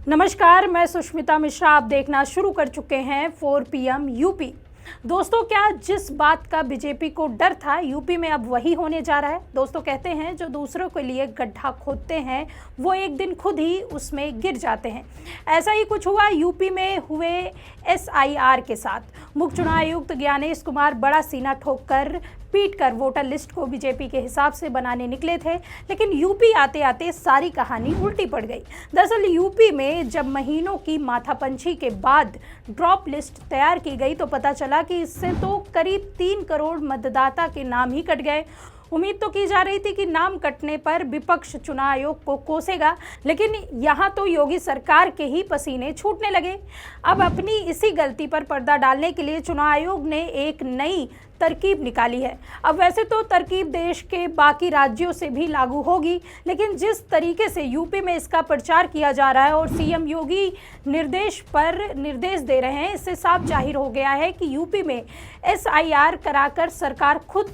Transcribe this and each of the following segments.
नमस्कार, मैं सुष्मिता मिश्रा। आप देखना शुरू कर चुके हैं 4 PM यूपी। दोस्तों, क्या जिस बात का बीजेपी को डर था यूपी में अब वही होने जा रहा है। दोस्तों, कहते हैं जो दूसरों के लिए गड्ढा खोदते हैं वो एक दिन खुद ही उसमें गिर जाते हैं। ऐसा ही कुछ हुआ यूपी में हुए SIR के साथ। मुख्य चुनाव आयुक्त ज्ञानेश कुमार बड़ा सीना ठोककर पीट कर वोटर लिस्ट को बीजेपी के हिसाब से बनाने निकले थे, लेकिन यूपी आते आते सारी कहानी उल्टी पड़ गई। दरअसल यूपी में जब महीनों की माथापंची के बाद ड्रॉप लिस्ट तैयार की गई तो पता चला कि इससे तो करीब 3 करोड़ मतदाता के नाम ही कट गए। उम्मीद तो की जा रही थी कि नाम कटने पर विपक्ष चुनाव आयोग को कोसेगा, लेकिन यहाँ तो योगी सरकार के ही पसीने छूटने लगे। अब अपनी इसी गलती पर पर्दा डालने के लिए चुनाव आयोग ने एक नई तरकीब निकाली है। अब वैसे तो तरकीब देश के बाकी राज्यों से भी लागू होगी, लेकिन जिस तरीके से यूपी में इसका प्रचार किया जा रहा है और सीएम योगी निर्देश पर निर्देश दे रहे हैं, इससे साफ जाहिर हो गया है कि यूपी में SIR कराकर सरकार खुद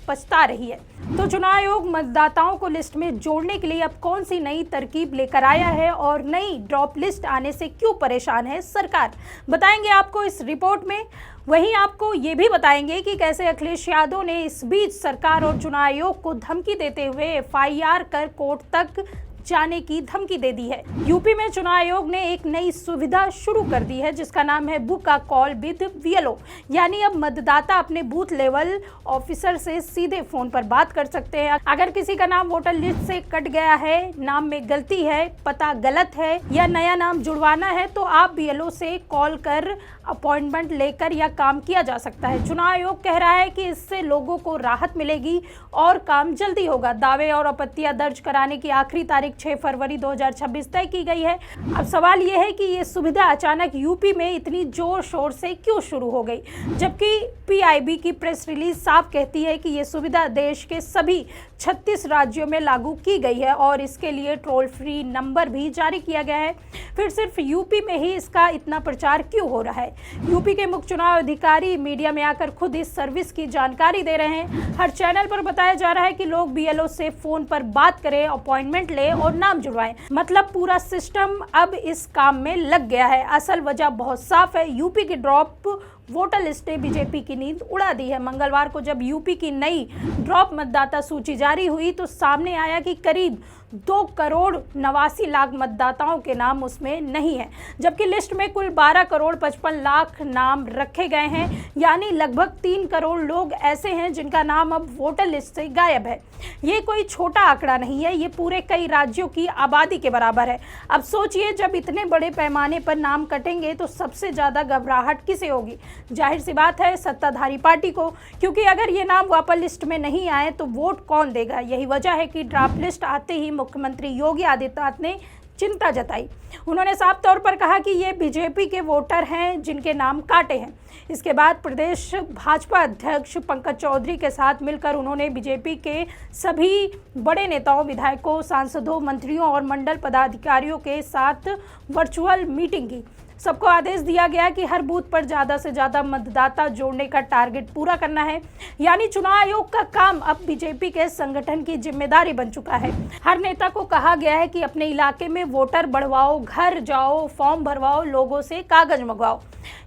पछता रही है। तो चुनाव आयोग मतदाताओं को लिस्ट में जोड़ने के लिए अब कौन सी नई तरकीब लेकर आया है और नई ड्रॉप लिस्ट आने से क्यों परेशान है सरकार, बताएंगे आपको इस रिपोर्ट में। वहीं आपको ये भी बताएंगे कि कैसे अखिलेश यादव ने इस बीच सरकार और चुनाव आयोग को धमकी देते हुए FIR कर कोर्ट तक जाने की धमकी दे दी है। यूपी में चुनाव आयोग ने एक नई सुविधा शुरू कर दी है जिसका नाम है book a call with VLO, यानी अब मतदाता अपने बूथ लेवल ऑफिसर से सीधे फोन पर बात कर सकते हैं। अगर किसी का नाम वोटर लिस्ट से कट गया है, नाम में गलती है, पता गलत है या नया नाम जुड़वाना है तो आप BLO से कॉल कर अपॉइंटमेंट लेकर यह काम किया जा सकता है। चुनाव आयोग कह रहा है कि इससे लोगों को राहत मिलेगी और काम जल्दी होगा। दावे और आपत्तियां दर्ज कराने की आखिरी तारीख 6 फरवरी 2026 तय की गई है। अब सवाल यह है कि ये सुविधा अचानक यूपी में इतनी जोर शोर से क्यों शुरू हो गई, जबकि PIB की प्रेस रिलीज साफ कहती है कि ये सुविधा देश के सभी 36 राज्यों में लागू की गई है और इसके लिए टोल फ्री नंबर भी जारी किया गया है। फिर सिर्फ यूपी में ही इसका इतना प्रचार क्यों हो रहा है? यूपी के मुख्य चुनाव अधिकारी मीडिया में आकर खुद इस सर्विस की जानकारी दे रहे हैं। हर चैनल पर बताया जा रहा है कि लोग BLO से फोन पर बात करें, अपॉइंटमेंट ले और नाम जुड़वाएं। मतलब पूरा सिस्टम अब इस काम में लग गया है। असल वजह बहुत साफ है, यूपी की ड्रॉप वोटर लिस्ट ने बीजेपी की नींद उड़ा दी है। मंगलवार को जब यूपी की नई ड्रॉप मतदाता सूची जारी हुई तो सामने आया कि करीब 2 करोड़ 89 लाख मतदाताओं के नाम उसमें नहीं है, जबकि लिस्ट में कुल 12 करोड़ 55 लाख नाम रखे गए हैं, यानी लगभग 3 करोड़ लोग ऐसे हैं जिनका नाम अब वोटर लिस्ट से गायब है। ये कोई छोटा आंकड़ा नहीं है, ये पूरे कई राज्यों की आबादी के बराबर है। अब सोचिए, जब इतने बड़े पैमाने पर नाम कटेंगे तो सबसे ज़्यादा घबराहट किसे होगी? जाहिर सी बात है, सत्ताधारी पार्टी को, क्योंकि अगर ये नाम वापस लिस्ट में नहीं आए तो वोट कौन देगा? यही वजह है कि ड्राफ्ट लिस्ट आते ही मुख्यमंत्री योगी आदित्यनाथ ने चिंता जताई। उन्होंने साफ तौर पर कहा कि ये बीजेपी के वोटर हैं जिनके नाम काटे हैं। इसके बाद प्रदेश भाजपा अध्यक्ष पंकज चौधरी के साथ मिलकर उन्होंने बीजेपी के सभी बड़े नेताओं, विधायकों, सांसदों, मंत्रियों और मंडल पदाधिकारियों के साथ वर्चुअल मीटिंग की। सबको आदेश दिया गया कि हर बूथ पर ज़्यादा से ज़्यादा मतदाता जोड़ने का टारगेट पूरा करना है। यानी चुनाव आयोग का काम अब बीजेपी के संगठन की जिम्मेदारी बन चुका है। हर नेता को कहा गया है कि अपने इलाके में वोटर बढ़वाओ, घर जाओ, फॉर्म भरवाओ, लोगों से कागज मंगवाओ।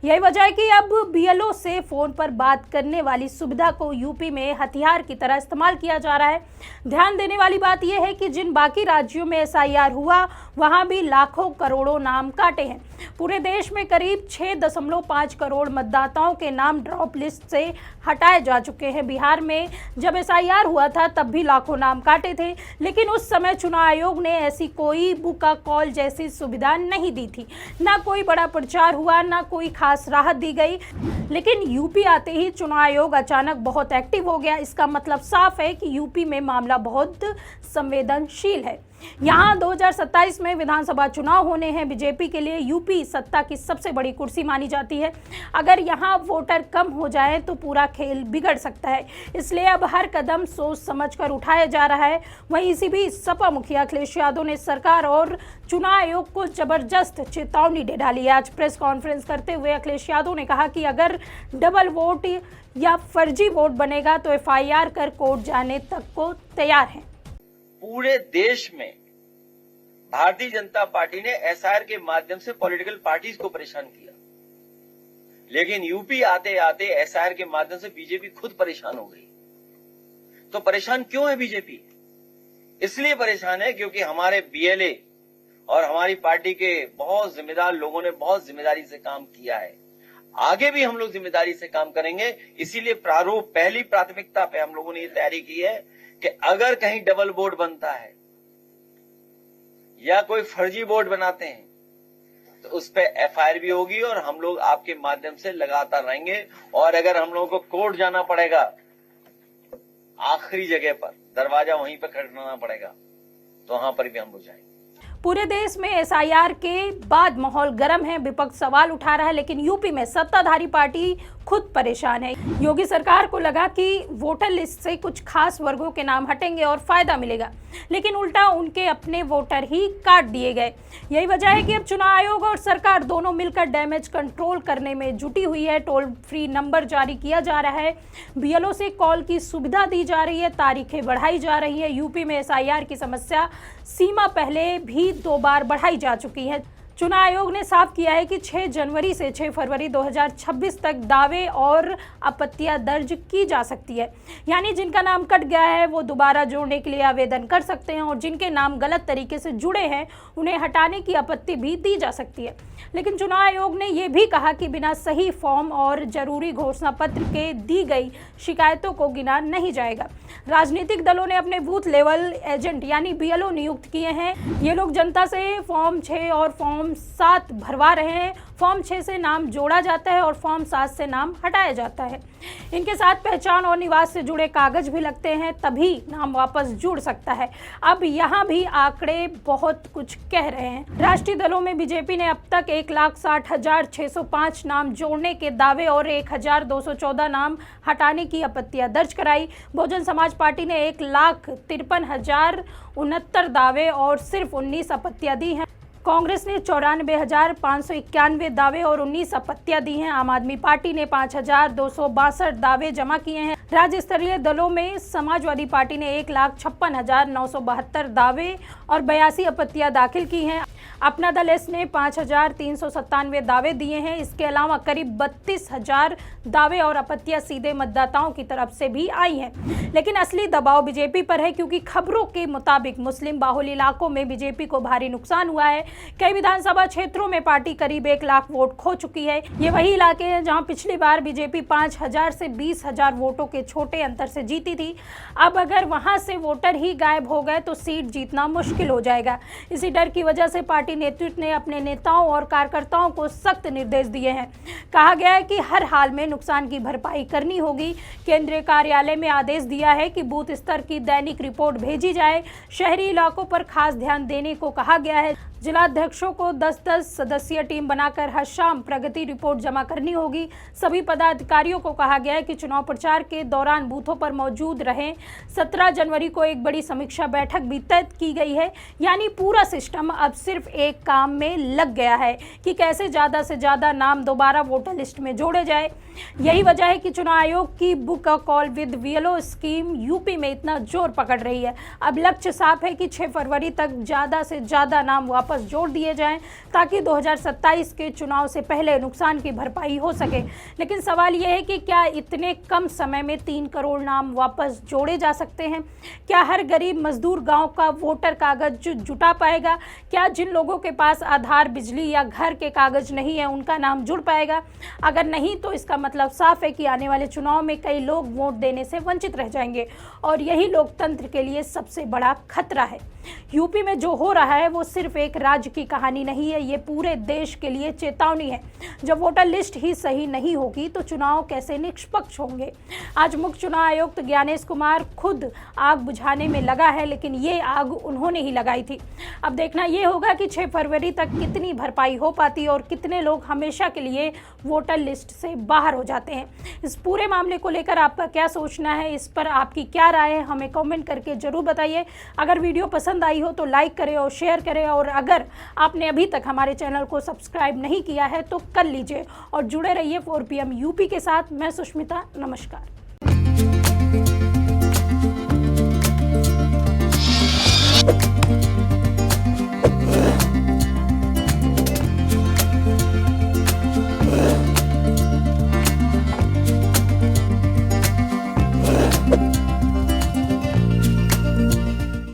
यही वजह है कि अब BLO से फोन पर बात करने वाली सुविधा को यूपी में हथियार की तरह इस्तेमाल किया जा रहा है। ध्यान देने वाली बात यह है कि जिन बाकी राज्यों में SIR हुआ वहां भी लाखों करोड़ों नाम काटे हैं। पूरे देश में करीब 6.5 करोड़ मतदाताओं के नाम ड्रॉप लिस्ट से हटाए जा चुके हैं। बिहार में जब SIR हुआ था तब भी लाखों नाम काटे थे, लेकिन उस समय चुनाव आयोग ने ऐसी कोई बुक अ कॉल जैसी सुविधा नहीं दी थी। ना कोई बड़ा प्रचार हुआ, ना कोई खास राहत दी गई। लेकिन यूपी आते ही चुनाव आयोग अचानक बहुत एक्टिव हो गया। इसका मतलब साफ है कि यूपी में मामला बहुत संवेदनशील है। यहाँ 2027 में विधानसभा चुनाव होने हैं। बीजेपी के लिए यूपी सत्ता की सबसे बड़ी कुर्सी मानी जाती है। अगर यहाँ वोटर कम हो जाए तो पूरा खेल बिगड़ सकता है। इसलिए अब हर कदम सोच समझकर उठाया जा रहा है। वहीं इसी बीच सपा मुखिया अखिलेश यादव ने सरकार और चुनाव आयोग को जबरदस्त चेतावनी दे डाली है। आज प्रेस कॉन्फ्रेंस करते हुए अखिलेश यादव ने कहा कि अगर डबल वोट या फर्जी वोट बनेगा तो FIR कर कोर्ट जाने तक को तैयार हैं। पूरे देश में भारतीय जनता पार्टी ने एसआईआर के माध्यम से पॉलिटिकल पार्टीज को परेशान किया, लेकिन यूपी आते आते एसआईआर के माध्यम से बीजेपी खुद परेशान हो गई। तो परेशान क्यों है बीजेपी? इसलिए परेशान है क्योंकि हमारे बीएलए और हमारी पार्टी के बहुत जिम्मेदार लोगों ने बहुत जिम्मेदारी से काम किया है। आगे भी हम लोग जिम्मेदारी से काम करेंगे। इसीलिए प्रारूप पहली प्राथमिकता पे हम लोगों ने ये तैयारी की है कि अगर कहीं डबल बोर्ड बनता है या कोई फर्जी बोर्ड बनाते हैं तो उस पे एफआईआर भी होगी और हम लोग आपके माध्यम से लगातार रहेंगे। और अगर हम लोगों को कोर्ट जाना पड़ेगा, आखिरी जगह पर दरवाजा वहीं पर खटखटाना पड़ेगा, तो वहां पर भी हम लोग जाएंगे। पूरे देश में एसआईआर के बाद माहौल गर्म है, विपक्ष सवाल उठा रहा है, लेकिन यूपी में सत्ताधारी पार्टी खुद परेशान है। योगी सरकार को लगा कि वोटर लिस्ट से कुछ खास वर्गों के नाम हटेंगे और फायदा मिलेगा, लेकिन उल्टा उनके अपने वोटर ही काट दिए गए। यही वजह है कि अब चुनाव आयोग और सरकार दोनों मिलकर डैमेज कंट्रोल करने में जुटी हुई है। टोल फ्री नंबर जारी किया जा रहा है, बीएलओ से कॉल की सुविधा दी जा रही है, तारीखें बढ़ाई जा रही है। यूपी में एसआईआर की समस्या सीमा पहले भी 2 बार बढ़ाई जा चुकी है। चुनाव आयोग ने साफ किया है कि 6 जनवरी से 6 फरवरी 2026 तक दावे और आपत्तियां दर्ज की जा सकती है। यानी जिनका नाम कट गया है वो दोबारा जोड़ने के लिए आवेदन कर सकते हैं और जिनके नाम गलत तरीके से जुड़े हैं उन्हें हटाने की आपत्ति भी दी जा सकती है। लेकिन चुनाव आयोग ने यह भी कहा कि बिना सही फॉर्म और जरूरी घोषणा पत्र के दी गई शिकायतों को गिना नहीं जाएगा। राजनीतिक दलों ने अपने बूथ लेवल एजेंट यानी बीएलओ नियुक्त किए हैं। ये लोग जनता से फॉर्म 6 और फॉर्म 7 भरवा रहे हैं। फॉर्म 6 से नाम जोड़ा जाता है और फॉर्म 7 से नाम हटाया जाता है। इनके साथ पहचान और निवास से जुड़े कागज भी लगते हैं, तभी नाम वापस जुड़ सकता है। अब यहाँ भी आंकड़े बहुत कुछ कह रहे हैं। राष्ट्रीय दलों में बीजेपी ने अब तक 1,60,605 नाम जोड़ने के दावे और 1,214 नाम हटाने की आपत्तियां दर्ज कराई। बहुजन समाज पार्टी ने 1,53,069 दावे और सिर्फ 19 आपत्तियां दी हैं। कांग्रेस ने 94,591 दावे और 19 आपत्तियां दी हैं। आम आदमी पार्टी ने 5,262 दावे जमा किए हैं। राज्य स्तरीय दलों में समाजवादी पार्टी ने 1,56,972 दावे और 82 आपत्तियां दाखिल की हैं। अपना दल एस ने 5,397 दावे दिए हैं। इसके अलावा करीब 32,000 दावे और आपत्तियां सीधे मतदाताओं की तरफ से भी आई हैं। लेकिन असली दबाव बीजेपी पर है, क्योंकि खबरों के मुताबिक मुस्लिम बाहुल इलाकों में बीजेपी को भारी नुकसान हुआ है। कई विधानसभा क्षेत्रों में पार्टी करीब 1 लाख वोट खो चुकी है। ये वही इलाके हैं जहां पिछली बार बीजेपी 5,000 से 20,000 वोटों के छोटे अंतर से जीती थी। अब अगर वहां से वोटर ही गायब हो गए तो सीट जीतना मुश्किल हो जाएगा। इसी डर की वजह से पार्टी नेतृत्व ने अपने नेताओं और कार्यकर्ताओं को सख्त निर्देश दिए हैं। कहा गया है कि हर हाल में नुकसान की भरपाई करनी होगी। केंद्रीय कार्यालय में आदेश दिया है कि बूथ स्तर की दैनिक रिपोर्ट भेजी जाए। शहरी इलाकों पर खास ध्यान देने को कहा गया है। जिलाध्यक्षों को 10-10 सदस्यीय टीम बनाकर हर शाम प्रगति रिपोर्ट जमा करनी होगी। सभी पदाधिकारियों को कहा गया है कि चुनाव प्रचार के दौरान बूथों पर मौजूद रहें। 17 जनवरी को एक बड़ी समीक्षा बैठक भी तय की गई है। यानी पूरा सिस्टम अब सिर्फ एक काम में लग गया है कि कैसे ज़्यादा से ज़्यादा नाम दोबारा वोटर लिस्ट में जोड़े जाए। यही वजह है कि चुनाव आयोग की book a call with BLO scheme UP में इतना जोर पकड़ रही है। अब लक्ष्य साफ है कि 6 फरवरी तक ज़्यादा से ज़्यादा नाम वापस जोड़ दिए जाएं, ताकि 2027 के चुनाव से पहले नुकसान की भरपाई हो सके। लेकिन सवाल यह है कि क्या इतने कम समय में 3 करोड़ नाम वापस जोड़े जा सकते हैं? क्या हर गरीब मजदूर गांव का वोटर कागज जुटा पाएगा? क्या जिन लोगों के पास आधार, बिजली या घर के कागज नहीं है उनका नाम जुड़ पाएगा? अगर नहीं तो इसका मतलब साफ है कि आने वाले चुनाव में कई लोग वोट देने से वंचित रह जाएंगे और यही लोकतंत्र के लिए सबसे बड़ा खतरा है। यूपी में जो हो रहा है वो सिर्फ एक राज्य की कहानी नहीं है, ये पूरे देश के लिए चेतावनी है। जब वोटर लिस्ट ही सही नहीं होगी तो चुनाव कैसे निष्पक्ष होंगे? आज मुख्य चुनाव आयुक्त ज्ञानेश कुमार खुद आग बुझाने में लगा है, लेकिन ये आग उन्होंने ही लगाई थी। अब देखना ये होगा कि 6 फरवरी तक कितनी भरपाई हो पाती और कितने लोग हमेशा के लिए वोटर लिस्ट से बाहर हो जाते हैं। इस पूरे मामले को लेकर आपका क्या सोचना है, इस पर आपकी क्या राय है, हमें कमेंट करके जरूर बताइए। अगर वीडियो पसंद आई हो तो लाइक करें और शेयर करें, और अगर आपने अभी तक हमारे चैनल को सब्सक्राइब नहीं किया है तो कर लीजिए और जुड़े रहिए 4PM यूपी के साथ। मैं सुष्मिता, नमस्कार।